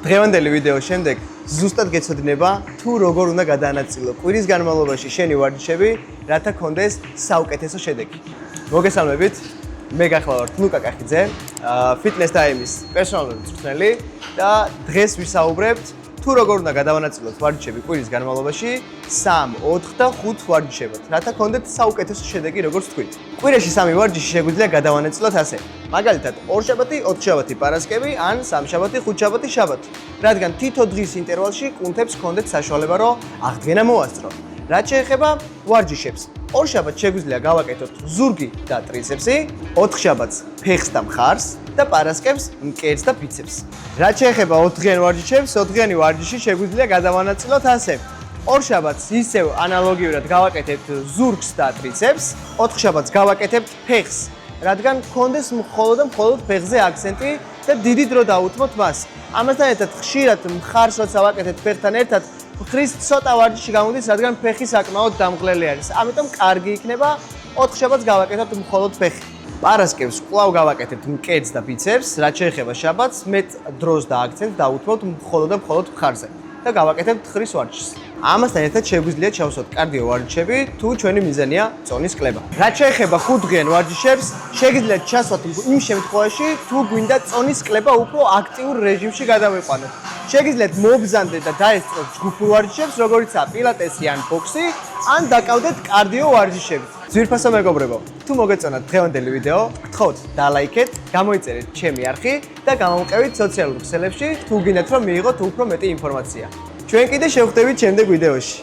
დღევანდელი ვიდეოს შემდეგ ზუსტად გეცოდინება თუ როგორ უნდა გადაანაწილო კვირის განმავლობაში შენი ვარჯიშები, რათა გქონდეს საუკეთესო შედეგი. მოგესალმებით, მე გახლავართ ლუკა კახიძე, Fitness Time-ის პერსონალური მწვრთნელი და დღეს ვისაუბრებთ თუ როგორ უნდა გადავანაწილოთ ვარჯიშები კვირის განმავლობაში 3, 4 და 5 ვარჯიშებად, რათა გქონდეთ საუკეთესო შედეგი, როგორც თქვით. კვირაში 3 ვარჯიში შეგვიძლია გადავანაწილოთ ასე. მაგალითად, 2 შაბათი, 4 შაბათი, პარასკევი ან 3 შაბათი, 5 შაბათი, შაბათი. რადგან თითო დღის ინტერვალში კუნთებს გქონდეთ საშუალება, რომ აღდგენა მოასწრო. რაც შეეხება ვარჯიშებს, 2 შაბათს შეგვიძლია გავაკეთოთ ზურგი და ტრიცეპსი, 4 შაბათს ფეხს და მხარს და პარასკევს მკერდს და ბიცეპს. რაც შეეხება 4-დღიან ვარჯიშებს, 4-დღიანი ვარჯიში შეგვიძლია გადავანაწილოთ ასე. 2 შაბათს ისევ ანალოგიურად გავაკეთებთ ზურგს და ტრიცეპს, 4 შაბათს გავაკეთებთ ფეხს, რადგან გქონდეს მხოლოდ ფეხზე აქცენტი და დიდი დრო დაუთმოთ მას. ამასთან ერთად ხშირად მხარს როცა ვაკეთებთ ფეხთან ერთად, მხრის ცოტა ვარჯიში გამოდის, რადგან ფეხი საკმაოდ დამღლელი არის. ამიტომ კარგი იქნება 4 შაბათს გავაკეთოთ მხოლოდ ფეხი. პარასკევს კვლავ გავაკეთებთ მკერდს და ბიცეპს, რაც შეეხება შაბათს, მეტ დროს და აქცენტს დაუთმოთ მხოლოდ მხარზე და გავაკეთებთ ხრის ვარჯიშს. ამასთან ერთად შეგვიძლია ჩავსვათ კარდიო ვარჯიშები, თუ ჩვენი მიზანია წონის კლება. რაც შეეხება 5-დღიან ვარჯიშებს, შეგიძლიათ ჩასვათ იმ შემთხვევაში, თუ გვინდა წონის კლება უფრო აქტიურ რეჟიმში გადავიყვანოთ. შეგიძლიათ მობრძანდეთ და დაესწროთ ჯგუფურ ვარჯიშებს, როგორიცაა პილატესი ან ბოქსი, ან დაკავდეთ კარდიო ვარჯიშებით. ძვირფასო მეგობრებო, თუ მოგეწონათ დღევანდელი ვიდეო, გთხოვთ დალაიქეთ, გამოიწერეთ ჩემი არხი და გამოვყევით სოციალურ ქსელებში, თუ გინდათ რომ მიიღოთ უფრო მეტი ინფორმაცია. ჩვენ კიდე შევხვდებით შემდეგ ვიდეოში.